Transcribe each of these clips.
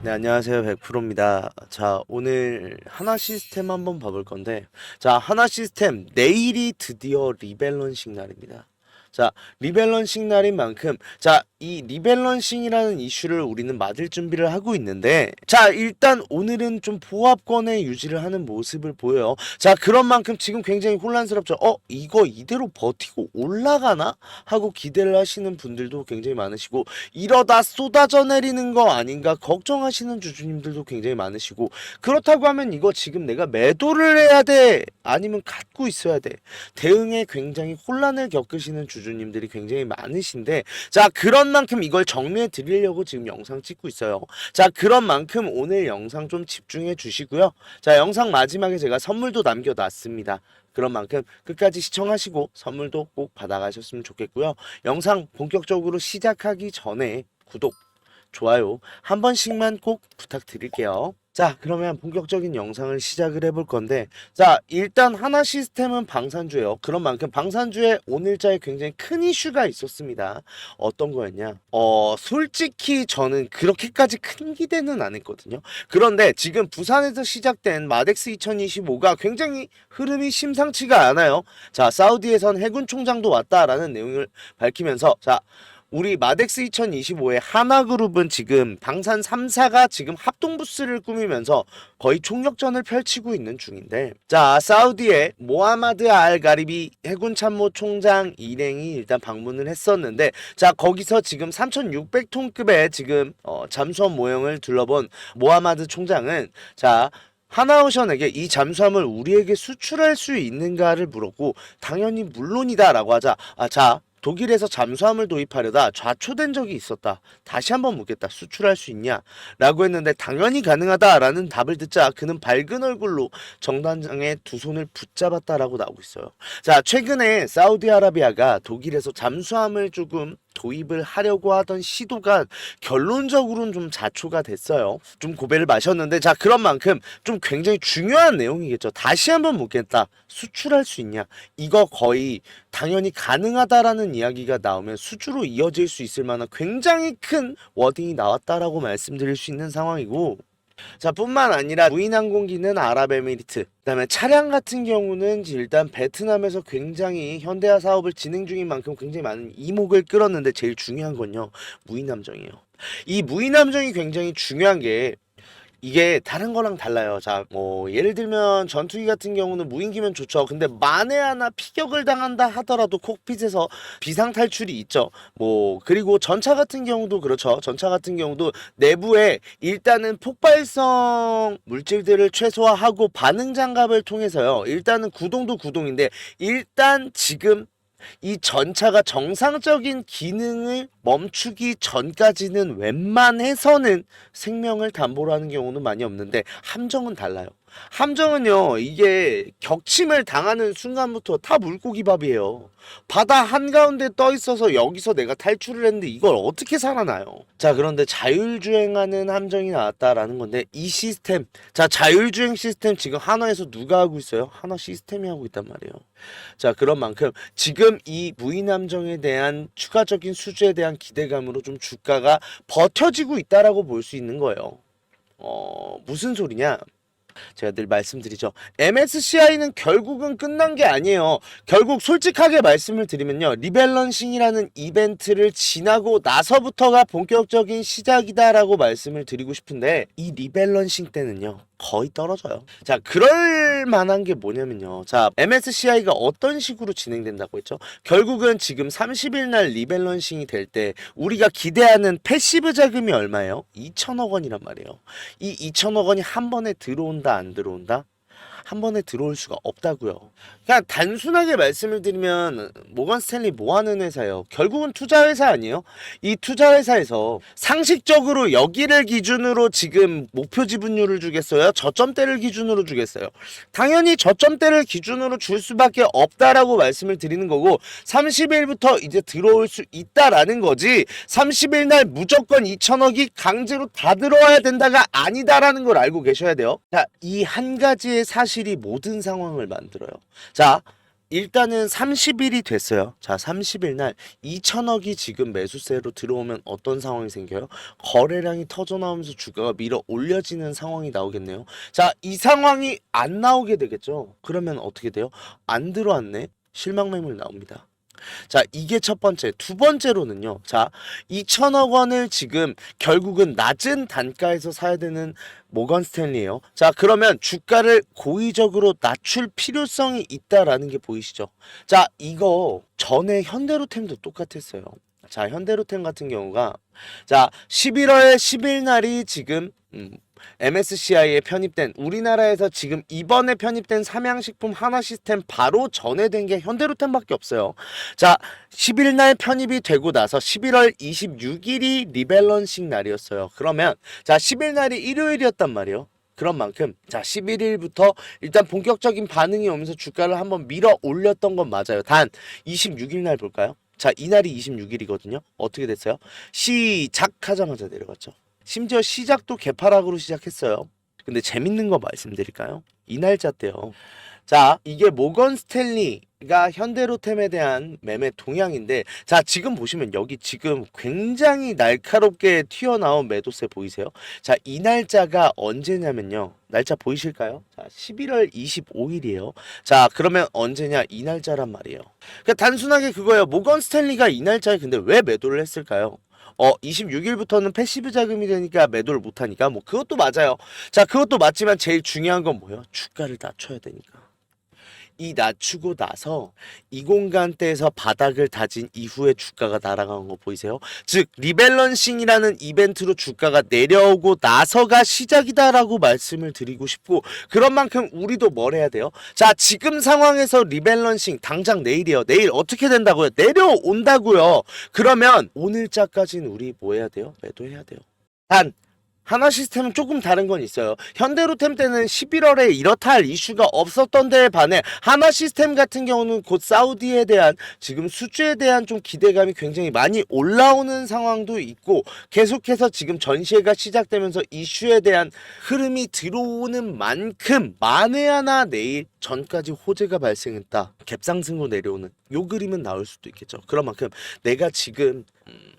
네, 안녕하세요. 100%입니다. 자, 오늘 하나 시스템 한번 봐볼 건데, 자, 하나 시스템, 내일이 드디어 리밸런싱 날입니다. 자, 리밸런싱 날인 만큼, 자, 이 리밸런싱이라는 이슈를 우리는 맞을 준비를 하고 있는데, 자, 일단 오늘은 좀 보합권의 유지를 하는 모습을 보여요. 자, 그런 만큼 지금 굉장히 혼란스럽죠. 이거 이대로 버티고 올라가나? 하고 기대를 하시는 분들도 굉장히 많으시고, 이러다 쏟아져 내리는 거 아닌가 걱정하시는 주주님들도 굉장히 많으시고, 그렇다고 하면 이거 지금 내가 매도를 해야 돼? 아니면 갖고 있어야 돼? 대응에 굉장히 혼란을 겪으시는 주주님들이 굉장히 많으신데, 자, 그런 만큼 이걸 정리해 드리려고 지금 영상 찍고 있어요. 자, 그런 만큼 오늘 영상 좀 집중해 주시고요. 자, 영상 마지막에 제가 선물도 남겨놨습니다. 그런 만큼 끝까지 시청하시고 선물도 꼭 받아가셨으면 좋겠고요. 영상 본격적으로 시작하기 전에 구독, 좋아요 한 번씩만 꼭 부탁드릴게요. 자, 그러면 본격적인 영상을 시작을 해볼 건데, 자, 일단 하나 시스템은 방산주예요. 그런 만큼 방산주에 오늘자에 굉장히 큰 이슈가 있었습니다. 어떤 거였냐? 솔직히 저는 그렇게까지 큰 기대는 안 했거든요. 그런데 지금 부산에서 시작된 마덱스 2025가 굉장히 흐름이 심상치가 않아요. 자, 사우디에선 해군 총장도 왔다라는 내용을 밝히면서, 자, 우리 마덱스 2025의 하나그룹은 지금 방산 3사가 지금 합동부스를 꾸미면서 거의 총력전을 펼치고 있는 중인데, 자, 사우디의 모하마드 알 가리비 해군 참모 총장 일행이 일단 방문을 했었는데, 자, 거기서 지금 3,600톤급의 지금 잠수함 모형을 둘러본 모하마드 총장은, 자, 하나오션에게 이 잠수함을 우리에게 수출할 수 있는가를 물었고, 당연히 물론이다 라고 하자, 자, 독일에서 잠수함을 도입하려다 좌초된 적이 있었다. 다시 한번 묻겠다. 수출할 수 있냐? 라고 했는데 당연히 가능하다라는 답을 듣자 그는 밝은 얼굴로 정단장의 두 손을 붙잡았다라고 나오고 있어요. 자, 최근에 사우디아라비아가 독일에서 잠수함을 조금 도입을 하려고 하던 시도가 결론적으로는 좀 자초가 됐어요. 좀 고배를 마셨는데, 자, 그런 만큼 좀 굉장히 중요한 내용이겠죠. 다시 한번 묻겠다. 수출할 수 있냐? 이거 거의 당연히 가능하다라는 이야기가 나오면 수주로 이어질 수 있을 만한 굉장히 큰 워딩이 나왔다라고 말씀드릴 수 있는 상황이고, 자, 뿐만 아니라 무인항공기는 아랍에미리트, 그다음에 차량 같은 경우는 일단 베트남에서 굉장히 현대화 사업을 진행 중인 만큼 굉장히 많은 이목을 끌었는데, 제일 중요한 건요, 무인함정이에요. 이 무인함정이 굉장히 중요한 게, 이게 다른 거랑 달라요. 자, 뭐 예를 들면 전투기 같은 경우는 무인기면 좋죠. 근데 만에 하나 피격을 당한다 하더라도 콕핏에서 비상 탈출이 있죠. 뭐 그리고 전차 같은 경우도 그렇죠. 전차 같은 경우도 내부에 일단은 폭발성 물질들을 최소화하고 반응 장갑을 통해서요, 일단은 구동도 구동인데, 일단 지금 이 전차가 정상적인 기능을 멈추기 전까지는 웬만해서는 생명을 담보로 하는 경우는 많이 없는데, 함정은 달라요. 함정은요, 이게 격침을 당하는 순간부터 다 물고기 밥이에요. 바다 한가운데 떠 있어서 여기서 내가 탈출을 했는데 이걸 어떻게 살아나요? 자, 그런데 자율주행하는 함정이 나왔다라는 건데, 이 시스템, 자, 자율주행 시스템 지금 한화에서 누가 하고 있어요? 한화 시스템이 하고 있단 말이에요. 자, 그런 만큼 지금 이 무인함정에 대한 추가적인 수주에 대한 기대감으로 좀 주가가 버텨지고 있다라고 볼 수 있는 거예요. 무슨 소리냐? 제가 늘 말씀드리죠. MSCI는 결국은 끝난 게 아니에요. 결국 솔직하게 말씀을 드리면요, 리밸런싱이라는 이벤트를 지나고 나서부터가 본격적인 시작이다라고 말씀을 드리고 싶은데, 이 리밸런싱 때는요 거의 떨어져요. 자, 그럴 만한 게 뭐냐면요, 자, MSCI가 어떤 식으로 진행된다고 했죠? 결국은 지금 30일 날 리밸런싱이 될 때 우리가 기대하는 패시브 자금이 얼마예요? 2천억 원이란 말이에요. 이 2천억 원이 한 번에 들어온다 안 들어온다? 한 번에 들어올 수가 없다고요. 그냥 단순하게 말씀을 드리면 모건 스탠리 뭐 하는 회사예요? 결국은 투자 회사 아니에요? 이 투자 회사에서 상식적으로 여기를 기준으로 지금 목표 지분율을 주겠어요? 저점대를 기준으로 주겠어요? 당연히 저점대를 기준으로 줄 수밖에 없다라고 말씀을 드리는 거고, 30일부터 이제 들어올 수 있다라는 거지, 30일 날 무조건 2천억이 강제로 다 들어와야 된다가 아니다라는 걸 알고 계셔야 돼요. 자, 이 한 가지의 사실이 모든 상황을 만들어요. 자, 일단은 30일이 됐어요. 자, 30일 날 2천억이 지금 매수세로 들어오면 어떤 상황이 생겨요? 거래량이 터져 나오면서 주가가 밀어 올려지는 상황이 나오겠네요. 자, 이 상황이 안 나오게 되겠죠. 그러면 어떻게 돼요? 안 들어왔네. 실망 매물 나옵니다. 자, 이게 첫 번째. 두 번째로는요. 자, 2천억 원을 지금 결국은 낮은 단가에서 사야 되는 모건 스탠리예요. 자, 그러면 주가를 고의적으로 낮출 필요성이 있다라는 게 보이시죠? 자, 이거 전에 현대로템도 똑같았어요. 자, 현대로템 같은 경우가 자, 11월 10일 날이 지금 MSCI에 편입된 우리나라에서 지금 이번에 편입된 삼양식품 하나시스템 바로 전에 된 게 현대로템밖에 없어요. 자, 10일 날 편입이 되고 나서 11월 26일이 리밸런싱 날이었어요. 그러면 자, 10일 날이 일요일이었단 말이에요. 그런 만큼 자, 11일부터 일단 본격적인 반응이 오면서 주가를 한번 밀어 올렸던 건 맞아요. 단 26일 날 볼까요? 자, 이날이 26일이거든요. 어떻게 됐어요? 시작하자마자 내려갔죠. 심지어 시작도 개파락으로 시작했어요. 근데 재밌는 거 말씀드릴까요? 이 날짜 때요. 자, 이게 모건 스탠리가 현대로템에 대한 매매 동향인데, 자, 지금 보시면 여기 지금 굉장히 날카롭게 튀어나온 매도세 보이세요? 자, 이 날짜가 언제냐면요. 날짜 보이실까요? 자, 11월 25일이에요. 자, 그러면 언제냐? 이 날짜란 말이에요. 그러니까 단순하게 그거예요. 모건 스탠리가 이 날짜에 근데 왜 매도를 했을까요? 26일부터는 패시브 자금이 되니까 매도를 못하니까 뭐 그것도 맞아요. 자, 그것도 맞지만 제일 중요한 건 뭐예요? 주가를 낮춰야 되니까. 이 낮추고 나서 이 공간대에서 바닥을 다진 이후에 주가가 날아가는 거 보이세요? 즉 리밸런싱이라는 이벤트로 주가가 내려오고 나서가 시작이다라고 말씀을 드리고 싶고, 그런 만큼 우리도 뭘 해야 돼요? 자, 지금 상황에서 리밸런싱 당장 내일이에요. 내일 어떻게 된다고요? 내려온다고요. 그러면 오늘자까지는 우리 뭐 해야 돼요? 매도해야 돼요. 단 하나시스템은 조금 다른 건 있어요. 현대로템 때는 11월에 이렇다 할 이슈가 없었던 데에 반해 하나시스템 같은 경우는 곧 사우디에 대한 지금 수주에 대한 좀 기대감이 굉장히 많이 올라오는 상황도 있고, 계속해서 지금 전시회가 시작되면서 이슈에 대한 흐름이 들어오는 만큼 만에 하나 내일 전까지 호재가 발생했다, 갭상승으로 내려오는 요 그림은 나올 수도 있겠죠. 그런 만큼 내가 지금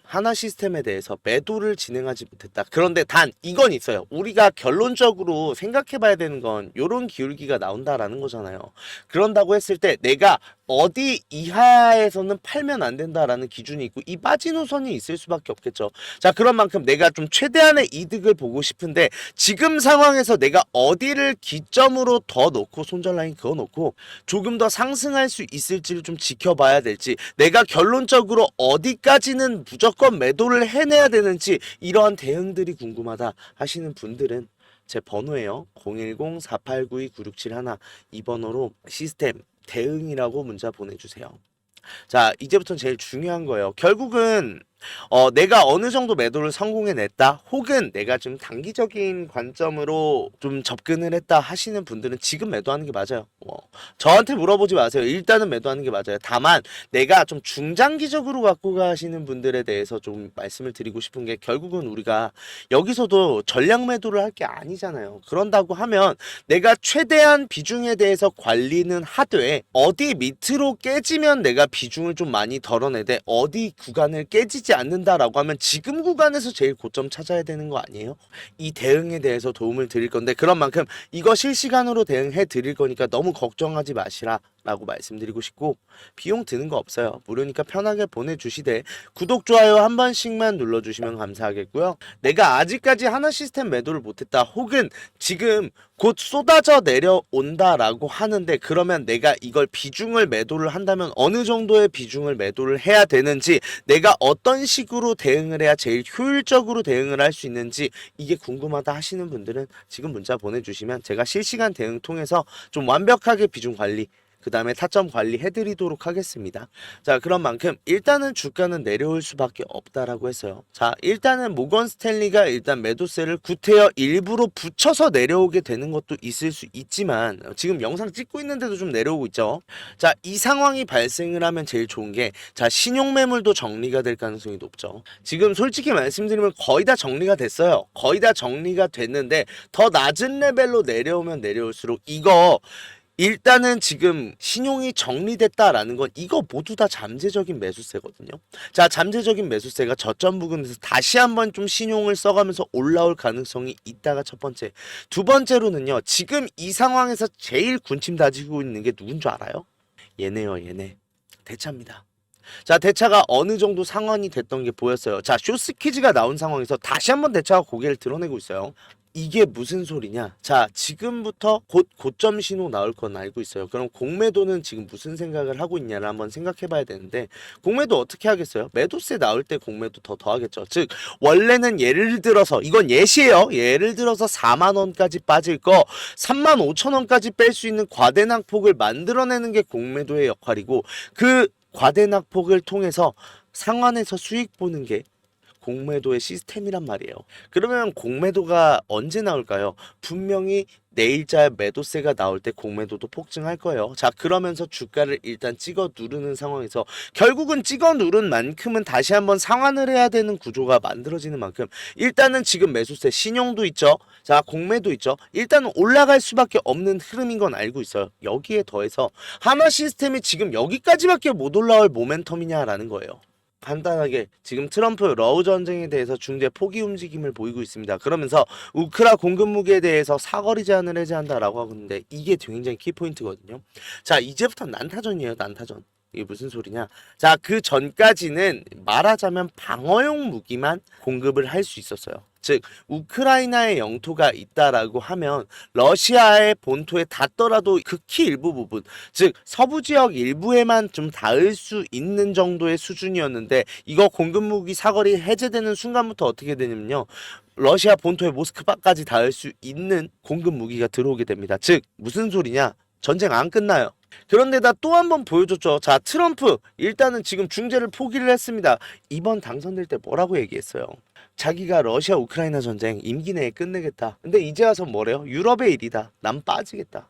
하나 시스템에 대해서 매도를 진행하지 못했다. 그런데 단 이건 있어요. 우리가 결론적으로 생각해 봐야 되는 건 요런 기울기가 나온다라는 거잖아요. 그런다고 했을 때 내가 어디 이하에서는 팔면 안 된다라는 기준이 있고 이 마지노선이 있을 수밖에 없겠죠. 자, 그런 만큼 내가 좀 최대한의 이득을 보고 싶은데 지금 상황에서 내가 어디를 기점으로 더 놓고 손절 라인 그어 놓고 조금 더 상승할 수 있을지를 좀 지켜봐야 될지, 내가 결론적으로 어디까지는 무조건 매도를 해내야 되는지 이러한 대응들이 궁금하다 하시는 분들은 제 번호예요. 010-4892-9671 이 번호로 시스템 대응이라고 문자 보내주세요. 자, 이제부터는 제일 중요한 거예요. 결국은 내가 어느 정도 매도를 성공해냈다, 혹은 내가 좀 단기적인 관점으로 좀 접근을 했다 하시는 분들은 지금 매도하는 게 맞아요. 저한테 물어보지 마세요. 일단은 매도하는 게 맞아요. 다만 내가 좀 중장기적으로 갖고 가시는 분들에 대해서 좀 말씀을 드리고 싶은 게, 결국은 우리가 여기서도 전략 매도를 할 게 아니잖아요. 그런다고 하면 내가 최대한 비중에 대해서 관리는 하되 어디 밑으로 깨지면 내가 비중을 좀 많이 덜어내되 어디 구간을 깨지지 않는다라고 하면 지금 구간에서 제일 고점 찾아야 되는 거 아니에요? 이 대응에 대해서 도움을 드릴 건데, 그런 만큼 이거 실시간으로 대응해 드릴 거니까 너무 걱정하지 마시라 라고 말씀드리고 싶고, 비용 드는 거 없어요. 무료니까 편하게 보내주시되 구독, 좋아요 한 번씩만 눌러주시면 감사하겠고요. 내가 아직까지 하나 시스템 매도를 못했다, 혹은 지금 곧 쏟아져 내려온다라고 하는데 그러면 내가 이걸 비중을 매도를 한다면 어느 정도의 비중을 매도를 해야 되는지, 내가 어떤 식으로 대응을 해야 제일 효율적으로 대응을 할 수 있는지 이게 궁금하다 하시는 분들은 지금 문자 보내주시면 제가 실시간 대응 통해서 좀 완벽하게 비중 관리, 그 다음에 타점 관리 해드리도록 하겠습니다. 자, 그런 만큼 일단은 주가는 내려올 수밖에 없다라고 했어요. 자, 일단은 모건 스탠리가 일단 매도세를 구태여 일부러 붙여서 내려오게 되는 것도 있을 수 있지만 지금 영상 찍고 있는데도 좀 내려오고 있죠. 자, 이 상황이 발생을 하면 제일 좋은 게, 자, 신용매물도 정리가 될 가능성이 높죠. 지금 솔직히 말씀드리면 거의 다 정리가 됐어요. 거의 다 정리가 됐는데 더 낮은 레벨로 내려오면 내려올수록 이거 일단은 지금 신용이 정리됐다라는 건 이거 모두 다 잠재적인 매수세거든요. 자, 잠재적인 매수세가 저점 부근에서 다시 한번 좀 신용을 써가면서 올라올 가능성이 있다가 첫 번째. 두 번째로는요. 지금 이 상황에서 제일 군침 다지고 있는 게 누군 줄 알아요? 얘네요, 얘네. 대차입니다. 자, 대차가 어느 정도 상환이 됐던 게 보였어요. 자, 쇼스퀴즈가 나온 상황에서 다시 한번 대차가 고개를 드러내고 있어요. 이게 무슨 소리냐? 자, 지금부터 곧 고점 신호 나올 건 알고 있어요. 그럼 공매도는 지금 무슨 생각을 하고 있냐를 한번 생각해 봐야 되는데, 공매도 어떻게 하겠어요? 매도세 나올 때 공매도 더하겠죠. 즉, 원래는 예를 들어서, 이건 예시예요. 예를 들어서 4만 원까지 빠질 거 3만 5천 원까지 뺄 수 있는 과대낙폭을 만들어내는 게 공매도의 역할이고, 그 과대낙폭을 통해서 상환해서 수익 보는 게 공매도의 시스템이란 말이에요. 그러면 공매도가 언제 나올까요? 분명히 내일자 매도세가 나올 때 공매도도 폭증할 거예요. 자, 그러면서 주가를 일단 찍어 누르는 상황에서 결국은 찍어 누른 만큼은 다시 한번 상환을 해야 되는 구조가 만들어지는 만큼 일단은 지금 매수세 신용도 있죠. 자, 공매도 있죠. 일단은 올라갈 수밖에 없는 흐름인 건 알고 있어요. 여기에 더해서 하나 시스템이 지금 여기까지밖에 못 올라올 모멘텀이냐라는 거예요. 간단하게 지금 트럼프 러우 전쟁에 대해서 중대 포기 움직임을 보이고 있습니다. 그러면서 우크라 공급 무기에 대해서 사거리 제한을 해제한다라고 하는데 이게 굉장히 키포인트거든요. 자, 이제부터 난타전이에요. 난타전. 이게 무슨 소리냐? 자, 그 전까지는 말하자면 방어용 무기만 공급을 할 수 있었어요. 즉 우크라이나의 영토가 있다라고 하면 러시아의 본토에 닿더라도 극히 일부 부분, 즉 서부 지역 일부에만 좀 닿을 수 있는 정도의 수준이었는데 이거 공급무기 사거리 해제되는 순간부터 어떻게 되냐면요. 러시아 본토의 모스크바까지 닿을 수 있는 공급무기가 들어오게 됩니다. 즉 무슨 소리냐? 전쟁 안 끝나요. 그런데다 또 한 번 보여줬죠. 자, 트럼프 일단은 지금 중재를 포기를 했습니다. 이번 당선될 때 뭐라고 얘기했어요? 자기가 러시아 우크라이나 전쟁 임기 내에 끝내겠다. 근데 이제 와서 뭐래요? 유럽의 일이다. 난 빠지겠다.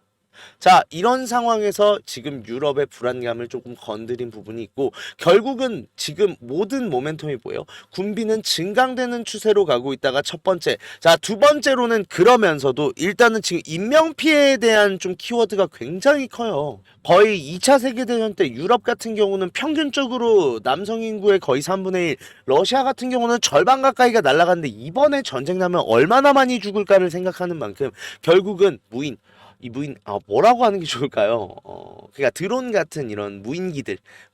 자, 이런 상황에서 지금 유럽의 불안감을 조금 건드린 부분이 있고 결국은 지금 모든 모멘텀이 뭐예요? 군비는 증강되는 추세로 가고 있다가 첫 번째. 자, 두 번째로는 그러면서도 일단은 지금 인명피해에 대한 좀 키워드가 굉장히 커요. 거의 2차 세계대전 때 유럽 같은 경우는 평균적으로 남성 인구의 거의 3분의 1, 러시아 같은 경우는 절반 가까이가 날아갔는데 이번에 전쟁 나면 얼마나 많이 죽을까를 생각하는 만큼 결국은 무인, 이 무인 뭐라고 하는 게 좋을까요? 그러니까 드론 같은 이런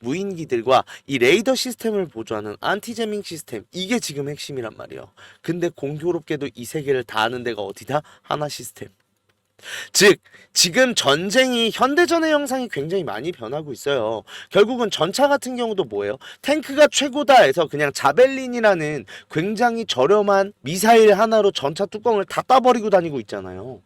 무인기들과 이 레이더 시스템을 보조하는 안티제밍 시스템 이게 지금 핵심이란 말이에요. 근데 공교롭게도 이 세 개를 다 하는 데가 어디다? 하나 시스템. 즉 지금 전쟁이 현대전의 형상이 굉장히 많이 변하고 있어요. 결국은 전차 같은 경우도 뭐예요? 탱크가 최고다 해서 그냥 자벨린이라는 굉장히 저렴한 미사일 하나로 전차 뚜껑을 다 따버리고 다니고 있잖아요.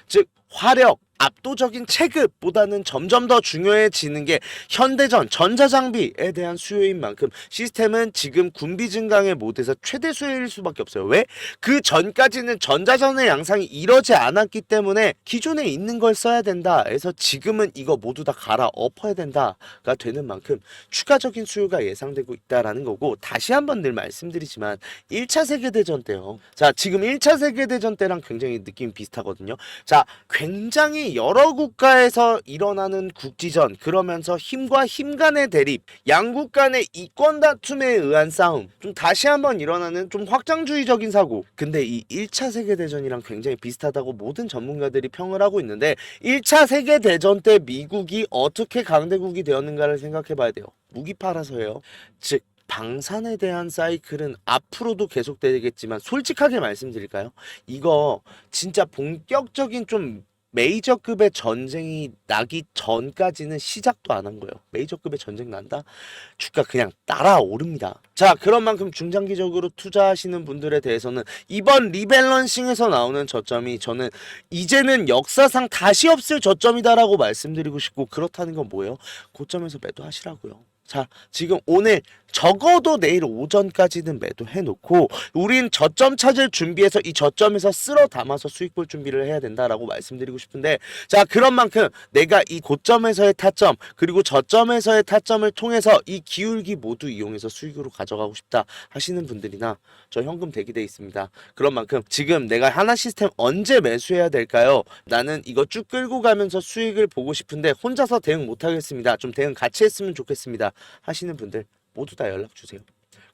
즉 화력, 압도적인 체급보다는 점점 더 중요해지는 게 현대전 전자장비에 대한 수요인 만큼 시스템은 지금 군비 증강의 모드에서 최대 수요일 수밖에 없어요. 왜? 그 전까지는 전자전의 양상이 이러지 않았기 때문에 기존에 있는 걸 써야 된다 해서 지금은 이거 모두 다 갈아 엎어야 된다가 되는 만큼 추가적인 수요가 예상되고 있다라는 거고 다시 한번 늘 말씀드리지만 1차 세계대전 때요. 자, 지금 1차 세계대전 때랑 굉장히 느낌이 비슷하거든요. 자, 굉장히 여러 국가에서 일어나는 국지전 그러면서 힘과 힘 간의 대립 양국 간의 이권 다툼에 의한 싸움 좀 다시 한번 일어나는 좀 확장주의적인 사고 근데 이 1차 세계대전이랑 굉장히 비슷하다고 모든 전문가들이 평을 하고 있는데 1차 세계대전 때 미국이 어떻게 강대국이 되었는가를 생각해 봐야 돼요. 무기 팔아서예요. 즉 방산에 대한 사이클은 앞으로도 계속되겠지만 솔직하게 말씀드릴까요? 이거 진짜 본격적인 좀 메이저급의 전쟁이 나기 전까지는 시작도 안 한 거예요. 메이저급의 전쟁 난다? 주가 그냥 날아오릅니다. 자, 그런 만큼 중장기적으로 투자하시는 분들에 대해서는 이번 리밸런싱에서 나오는 저점이 저는 이제는 역사상 다시 없을 저점이다라고 말씀드리고 싶고 그렇다는 건 뭐예요? 고점에서 매도하시라고요. 자, 지금 오늘 적어도 내일 오전까지는 매도해놓고 우린 저점 찾을 준비해서 이 저점에서 쓸어 담아서 수익 볼 준비를 해야 된다라고 말씀드리고 싶은데, 자, 그런 만큼 내가 이 고점에서의 타점 그리고 저점에서의 타점을 통해서 이 기울기 모두 이용해서 수익으로 가져가고 싶다 하시는 분들이나 저 현금 대기돼 있습니다. 그런 만큼 지금 내가 하나시스템 언제 매수해야 될까요? 나는 이거 쭉 끌고 가면서 수익을 보고 싶은데 혼자서 대응 못하겠습니다. 좀 대응 같이 했으면 좋겠습니다 하시는 분들 모두 다 연락 주세요.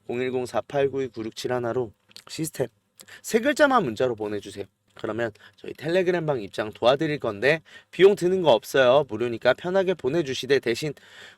010-4892-9671로 시스템 세 글자만 문자로 보내주세요. 그러면 저희 텔레그램 방 입장 도와드릴 건데 비용 드는 거 없어요. 무료니까 편하게 보내주시되 대신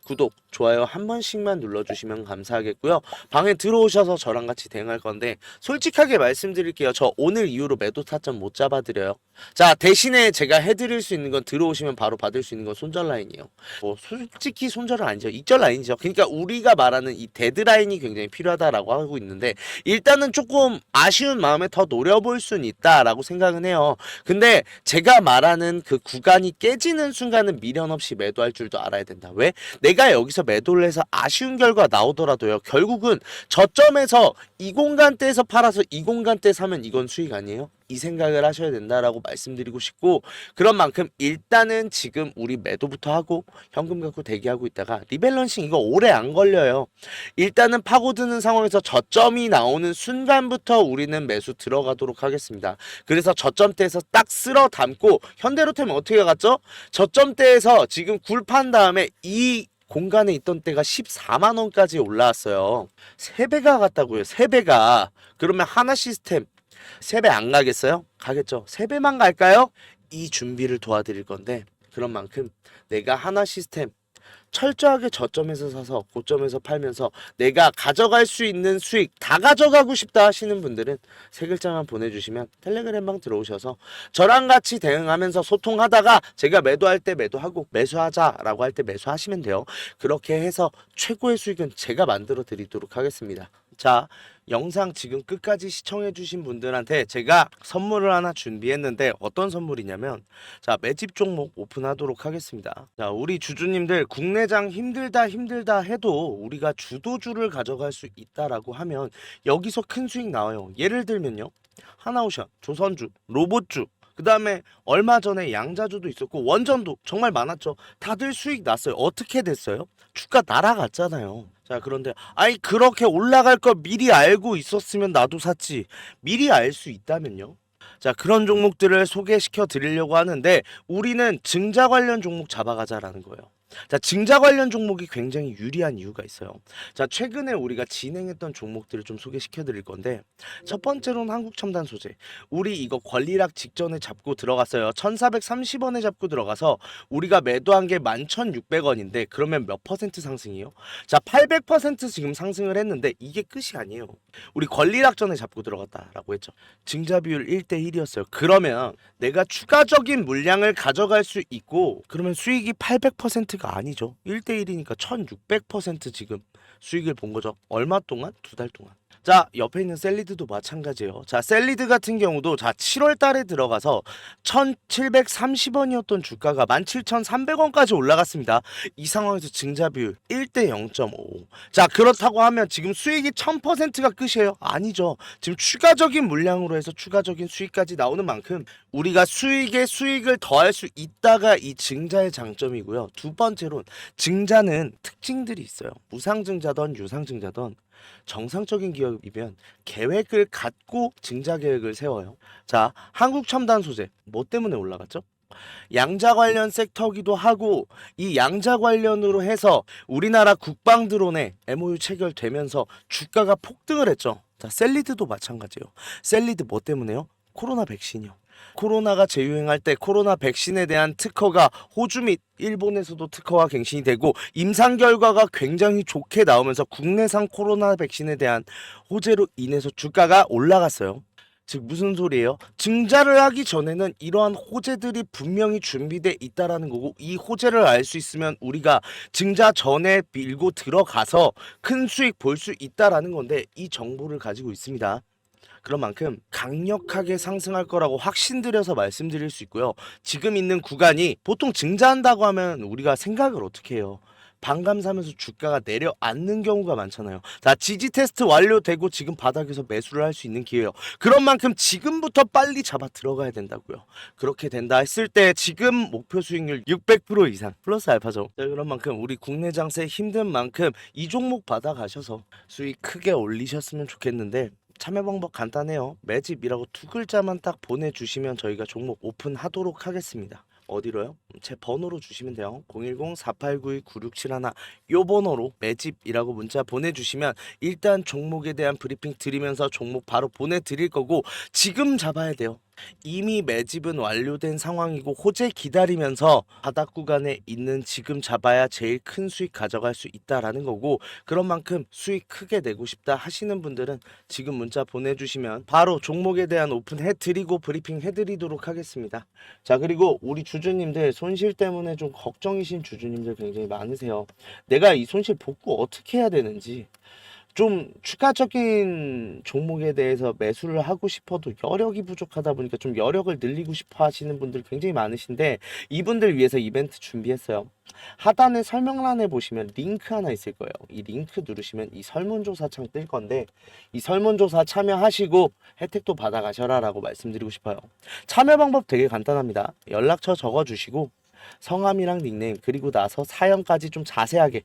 구독, 좋아요 한 번씩만 눌러주시면 감사하겠고요. 방에 들어오셔서 저랑 같이 대응할 건데 솔직하게 말씀드릴게요. 저 오늘 이후로 매도 타점 못 잡아드려요. 자, 대신에 제가 해드릴 수 있는 건 들어오시면 바로 받을 수 있는 건 손절 라인이에요. 뭐 솔직히 손절은 아니죠. 익절 라인이죠. 그러니까 우리가 말하는 이 데드라인이 굉장히 필요하다라고 하고 있는데 일단은 조금 아쉬운 마음에 더 노려볼 수는 있다라고 생각은 해요. 근데 제가 말하는 그 구간이 깨지는 순간은 미련 없이 매도할 줄도 알아야 된다. 왜? 내가 여기서 매도를 해서 아쉬운 결과 나오더라도요. 결국은 저점에서 이 공간대에서 팔아서 이 공간대 사면 이건 수익 아니에요? 이 생각을 하셔야 된다라고 말씀드리고 싶고, 그런 만큼 일단은 지금 우리 매도부터 하고 현금 갖고 대기하고 있다가 리밸런싱 이거 오래 안 걸려요. 일단은 파고드는 상황에서 저점이 나오는 순간부터 우리는 매수 들어가도록 하겠습니다. 그래서 저점대에서 딱 쓸어 담고 현대로템은 어떻게 갔죠? 저점대에서 지금 굴판 다음에 이 공간에 있던 때가 14만원까지 올라왔어요. 3배가 갔다고요. 3배가. 그러면 하나시스템 3배 안 가겠어요? 가겠죠. 3배만 갈까요? 이 준비를 도와드릴 건데 그런 만큼 내가 하나시스템 철저하게 저점에서 사서 고점에서 팔면서 내가 가져갈 수 있는 수익 다 가져가고 싶다 하시는 분들은 세 글자만 보내주시면 텔레그램방 들어오셔서 저랑 같이 대응하면서 소통하다가 제가 매도할 때 매도하고 매수하자라고 할 때 매수하시면 돼요. 그렇게 해서 최고의 수익은 제가 만들어 드리도록 하겠습니다. 자, 영상 지금 끝까지 시청해 주신 분들한테 제가 선물을 하나 준비했는데 어떤 선물이냐면, 자, 매집 종목 오픈하도록 하겠습니다. 자, 우리 주주님들 국내장 힘들다 해도 우리가 주도주를 가져갈 수 있다라고 하면 여기서 큰 수익 나와요. 예를 들면요, 하나오션, 조선주, 로봇주, 그 다음에 얼마 전에 양자주도 있었고 원전도 정말 많았죠. 다들 수익 났어요. 어떻게 됐어요? 주가 날아갔잖아요. 자, 그런데 아니 그렇게 올라갈 거 미리 알고 있었으면 나도 샀지. 미리 알 수 있다면요. 자, 그런 종목들을 소개시켜 드리려고 하는데 우리는 증자 관련 종목 잡아가자라는 거예요. 자, 증자 관련 종목이 굉장히 유리한 이유가 있어요. 자, 최근에 우리가 진행했던 종목들을 좀 소개시켜 드릴 건데, 첫 번째로는 한국첨단 소재. 우리 이거 권리락 직전에 잡고 들어갔어요. 1430원에 잡고 들어가서 우리가 매도한 게 11,600원인데 그러면 몇 퍼센트 상승이에요? 자, 800% 지금 상승을 했는데 이게 끝이 아니에요. 우리 권리락 전에 잡고 들어갔다라고 했죠. 증자 비율 1대1이었어요. 그러면 내가 추가적인 물량을 가져갈 수 있고, 그러면 수익이 800%가 아니죠. 1대1이니까 1600% 지금 수익을 본 거죠. 얼마 동안? 2달 동안. 자, 옆에 있는 셀리드도 마찬가지예요. 자, 셀리드 같은 경우도 자 7월 달에 들어가서 1730원이었던 주가가 17,300원까지 올라갔습니다. 이 상황에서 증자 비율 1대 0.5. 자, 그렇다고 하면 지금 수익이 1000%가 끝이에요? 아니죠. 지금 추가적인 물량으로 해서 추가적인 수익까지 나오는 만큼 우리가 수익에 수익을 더할 수 있다가 이 증자의 장점이고요. 두 번째로는 증자는 특징들이 있어요. 무상증자든 유상증자든 정상적인 기업이면 계획을 갖고 증자 계획을 세워요. 자, 한국첨단 소재 뭐 때문에 올라갔죠? 양자 관련 섹터기도 하고, 이 양자 관련으로 해서 우리나라 국방 드론에 MOU 체결되면서 주가가 폭등을 했죠. 자, 셀리드도 마찬가지예요. 셀리드 뭐 때문에요? 코로나 백신이요. 코로나가 재유행할 때 코로나 백신에 대한 특허가 호주 및 일본에서도 특허가 갱신이 되고 임상 결과가 굉장히 좋게 나오면서 국내산 코로나 백신에 대한 호재로 인해서 주가가 올라갔어요. 즉 무슨 소리예요? 증자를 하기 전에는 이러한 호재들이 분명히 준비돼 있다라는 거고, 이 호재를 알 수 있으면 우리가 증자 전에 밀고 들어가서 큰 수익 볼 수 있다라는 건데, 이 정보를 가지고 있습니다. 그런 만큼 강력하게 상승할 거라고 확신드려서 말씀드릴 수 있고요. 지금 있는 구간이 보통 증자한다고 하면 우리가 생각을 어떻게 해요? 반감 사면서 주가가 내려앉는 경우가 많잖아요. 자, 지지 테스트 완료되고 지금 바닥에서 매수를 할 수 있는 기회예요. 그런 만큼 지금부터 빨리 잡아 들어가야 된다고요. 그렇게 된다 했을 때 지금 목표 수익률 600% 이상 플러스 알파죠. 자, 그런 만큼 우리 국내 장세 힘든 만큼 이 종목 받아가셔서 수익 크게 올리셨으면 좋겠는데, 참여 방법 간단해요. 매집이라고 두 글자만 딱 보내주시면 저희가 종목 오픈하도록 하겠습니다. 어디로요? 제 번호로 주시면 돼요. 010-4892-9671 요 번호로 매집이라고 문자 보내주시면 일단 종목에 대한 브리핑 드리면서 종목 바로 보내드릴 거고, 지금 잡아야 돼요. 이미 매집은 완료된 상황이고 호재 기다리면서 바닥 구간에 있는 지금 잡아야 제일 큰 수익 가져갈 수 있다라는 거고, 그런 만큼 수익 크게 내고 싶다 하시는 분들은 지금 문자 보내주시면 바로 종목에 대한 오픈 해드리고 브리핑 해드리도록 하겠습니다. 자, 그리고 우리 주주님들 손실 때문에 좀 걱정이신 주주님들 굉장히 많으세요. 내가 이 손실 복구 어떻게 해야 되는지, 좀 추가적인 종목에 대해서 매수를 하고 싶어도 여력이 부족하다 보니까 좀 여력을 늘리고 싶어 하시는 분들 굉장히 많으신데, 이분들 위해서 이벤트 준비했어요. 하단에 설명란에 보시면 링크 하나 있을 거예요. 이 링크 누르시면 이 설문조사 창 뜰 건데, 이 설문조사 참여하시고 혜택도 받아가셔라 라고 말씀드리고 싶어요. 참여 방법 되게 간단합니다. 연락처 적어주시고 성함이랑 닉네임, 그리고 나서 사연까지 좀 자세하게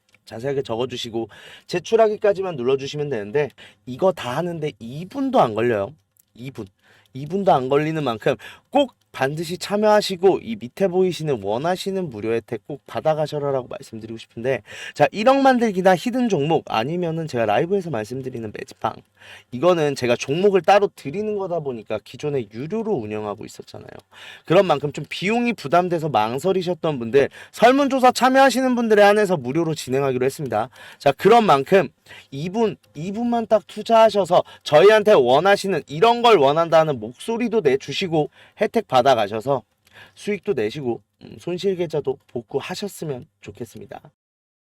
적어주시고 제출하기까지만 눌러주시면 되는데, 이거 다 하는데 2분도 안 걸려요. 2분도 안 걸리는 만큼 꼭 반드시 참여하시고 이 밑에 보이시는 원하시는 무료 혜택 꼭 받아가셔라라고 말씀드리고 싶은데, 자, 1억 만들기나 히든 종목 아니면은 제가 라이브에서 말씀드리는 매집방, 이거는 제가 종목을 따로 드리는 거다 보니까 기존에 유료로 운영하고 있었잖아요. 그런 만큼 좀 비용이 부담돼서 망설이셨던 분들, 설문조사 참여하시는 분들에 한해서 무료로 진행하기로 했습니다. 자, 그런 만큼 2분만 딱 투자하셔서 저희한테 원하시는 이런 걸 원한다는 목소리도 내주시고 혜택 받아가셔서 수익도 내시고 손실 계좌도 복구하셨으면 좋겠습니다.